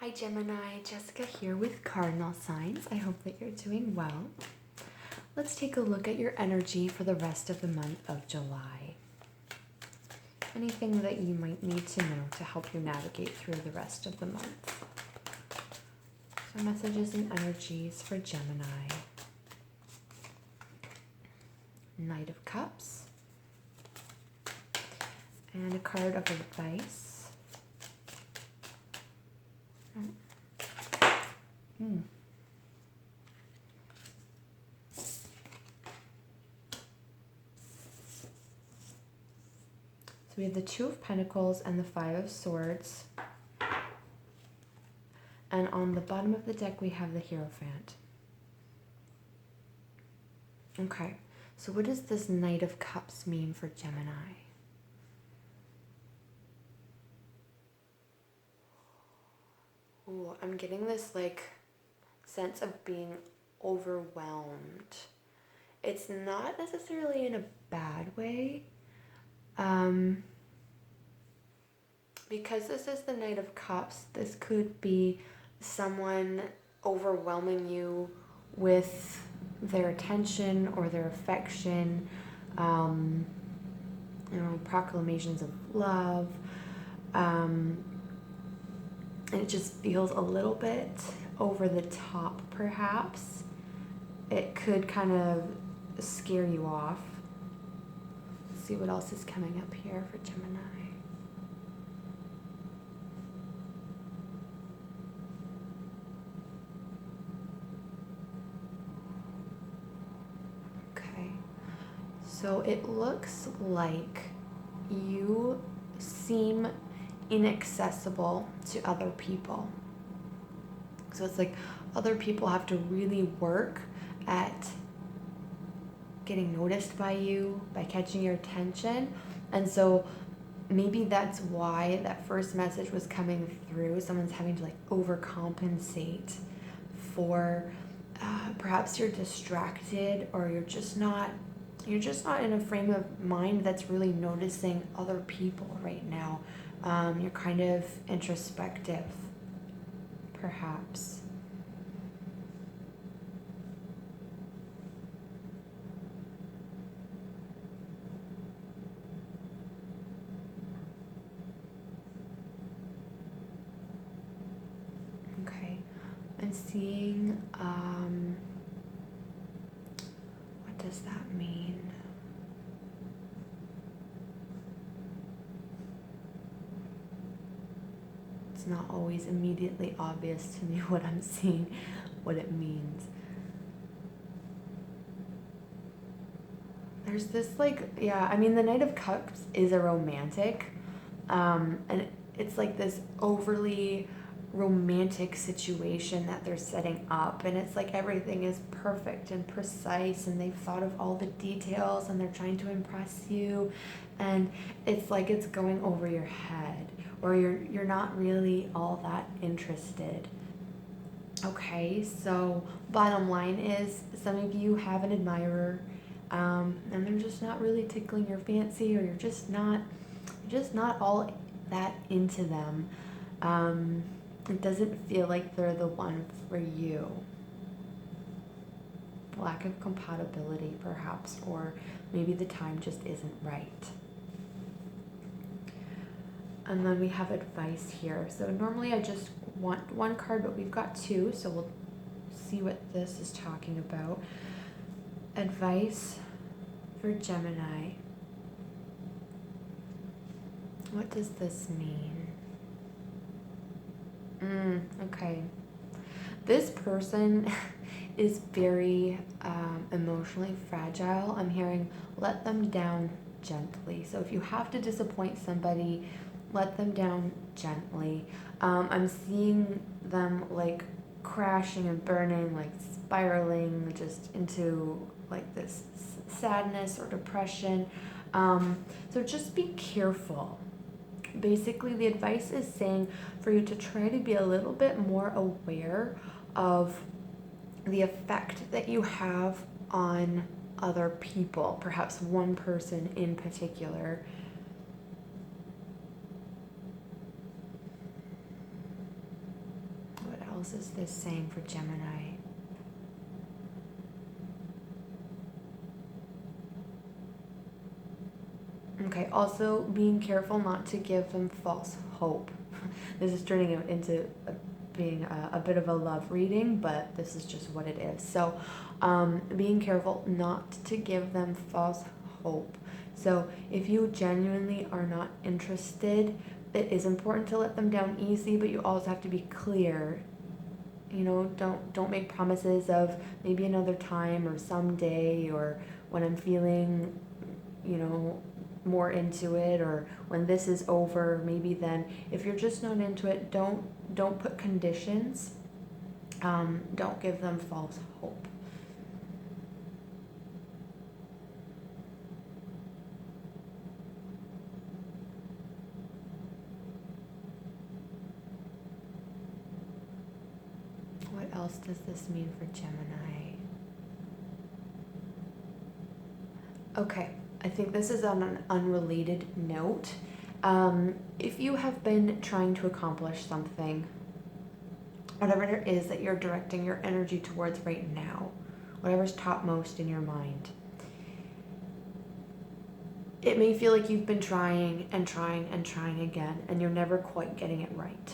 Hi Gemini, Jessica here with Cardinal Signs. I hope that you're doing well. Let's take a look at your energy for the rest of the month of July. Anything that you might need to know to help you navigate through the rest of the month. So messages and energies for Gemini. Knight of Cups. And a card of advice. So we have the Two of Pentacles and the Five of Swords. And on the bottom of the deck, we have the Hierophant. Okay, so what does this Knight of Cups mean for Gemini? Ooh, I'm getting this sense of being overwhelmed. It's not necessarily in a bad way. Because this is the Knight of Cups, this could be someone overwhelming you with their attention or their affection, proclamations of love. And it just feels a little bit over the top, perhaps. It could kind of scare you off. Let's see what else is coming up here for Gemini. Okay, so it looks like you seem inaccessible to other people. So it's like other people have to really work at getting noticed by you, by catching your attention. And so maybe that's why that first message was coming through. Someone's having to overcompensate for perhaps you're distracted, or you're just not in a frame of mind that's really noticing other people right now. You're kind of introspective, perhaps. Okay, and seeing, what does that mean? It's not always immediately obvious to me what I'm seeing, what it means. There's this the Knight of Cups is a romantic, and it's like this overly romantic situation that they're setting up, and it's like everything is perfect and precise, and they've thought of all the details, and they're trying to impress you, and it's like it's going over your head, or you're not really all that interested. Okay, so bottom line is some of you have an admirer, and they're just not really tickling your fancy, or you're just not all that into them. It doesn't feel like they're the one for you. Lack of compatibility, perhaps, or maybe the time just isn't right. And then we have advice here. So normally I just want one card, but we've got two, so we'll see what this is talking about. Advice for Gemini. What does this mean? Okay. This person is very emotionally fragile. I'm hearing let them down gently. So if you have to disappoint somebody, let them down gently. I'm seeing them crashing and burning, spiraling just into this sadness or depression. So just be careful. Basically, the advice is saying for you to try to be a little bit more aware of the effect that you have on other people, perhaps one person in particular. else is this saying for Gemini? Okay, also being careful not to give them false hope. This is turning into being a bit of a love reading, but this is just what it is. So being careful not to give them false hope. So if you genuinely are not interested, it is important to let them down easy, but you also have to be clear. You know, don't make promises of maybe another time or someday or when I'm feeling, you know, more into it, or when this is over, maybe then. If you're just not into it, don't put conditions. Don't give them false hope. What else does this mean for Gemini? Okay, I think this is on an unrelated note. If you have been trying to accomplish something, whatever it is that you're directing your energy towards right now, whatever's topmost in your mind, it may feel like you've been trying and trying and trying again, and you're never quite getting it right.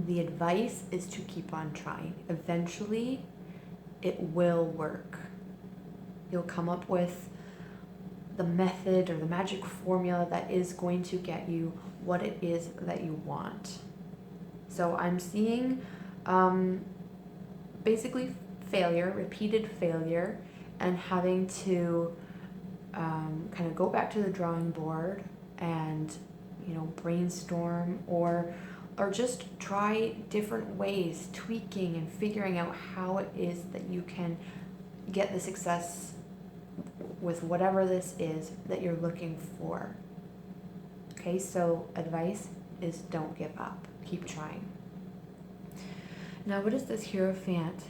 The advice is to keep on trying. Eventually, it will work. You'll come up with the method or the magic formula that is going to get you what it is that you want. So I'm seeing basically failure, repeated failure, and having to kind of go back to the drawing board and, you know, brainstorm or just try different ways, tweaking and figuring out how it is that you can get the success with whatever this is that you're looking for. Okay, so advice is don't give up. Keep trying. Now, what is this Hierophant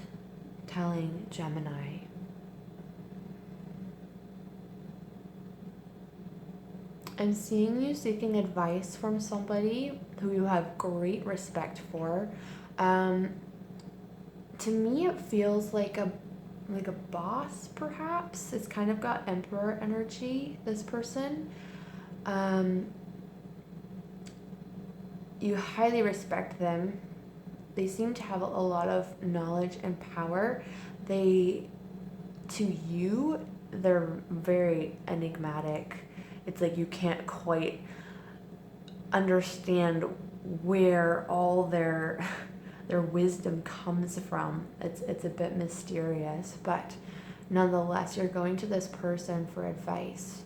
telling Gemini? I'm seeing you seeking advice from somebody who you have great respect for. To me, it feels like a boss, perhaps. It's kind of got Emperor energy, this person. You highly respect them. They seem to have a lot of knowledge and power. To you, they're very enigmatic. It's like you can't quite understand where all their wisdom comes from. It's a bit mysterious, but nonetheless, you're going to this person for advice.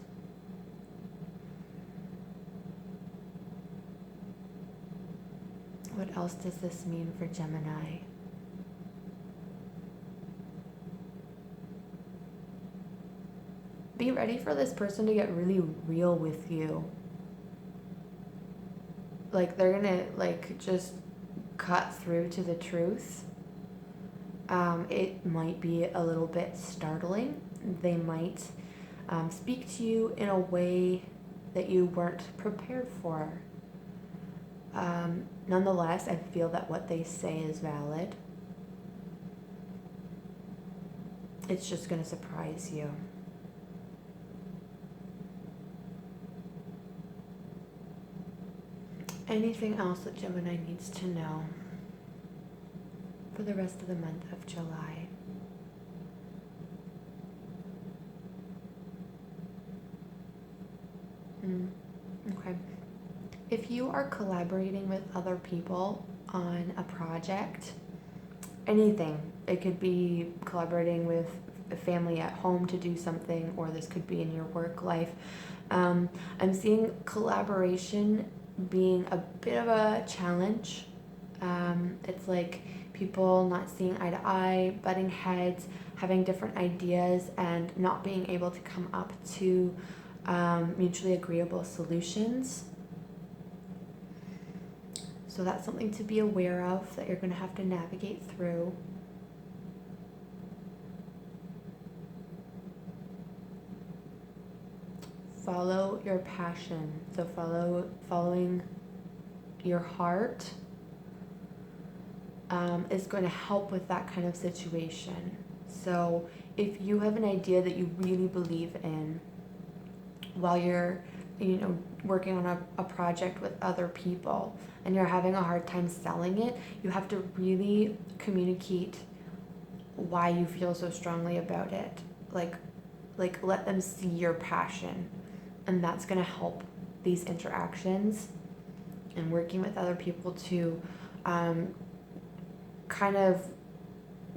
What else does this mean for Gemini? Be ready for this person to get really real with you. Like, they're gonna, like, just cut through to the truth. It might be a little bit startling. They might speak to you in a way that you weren't prepared for. Nonetheless, I feel that what they say is valid. It's just going to surprise you. Anything else that Gemini needs to know for the rest of the month of July? Okay. If you are collaborating with other people on a project, anything, it could be collaborating with a family at home to do something, or this could be in your work life. I'm seeing collaboration being a bit of a challenge. It's like people not seeing eye to eye, butting heads, having different ideas, and not being able to come up to mutually agreeable solutions. So that's something to be aware of that you're going to have to navigate through. Follow your passion. So following your heart is going to help with that kind of situation. So if you have an idea that you really believe in while you're, working on a project with other people and you're having a hard time selling it, you have to really communicate why you feel so strongly about it. Like let them see your passion, and that's going to help these interactions and working with other people to kind of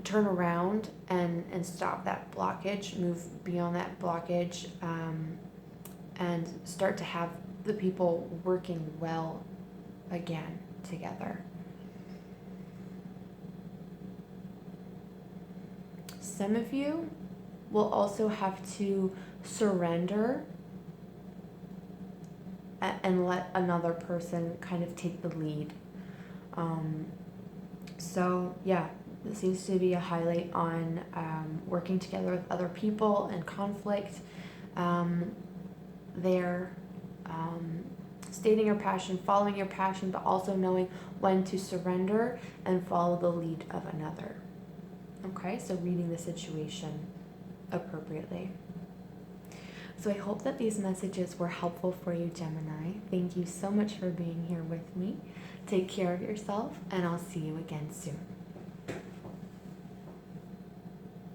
turn around and stop that blockage, move beyond that blockage, and start to have the people working well again together. Some of you will also have to surrender and let another person kind of take the lead. So yeah, this seems to be a highlight on working together with other people and conflict. They're stating your passion, following your passion, but also knowing when to surrender and follow the lead of another. Okay, so reading the situation appropriately. So I hope that these messages were helpful for you, Gemini. Thank you so much for being here with me. Take care of yourself, and I'll see you again soon.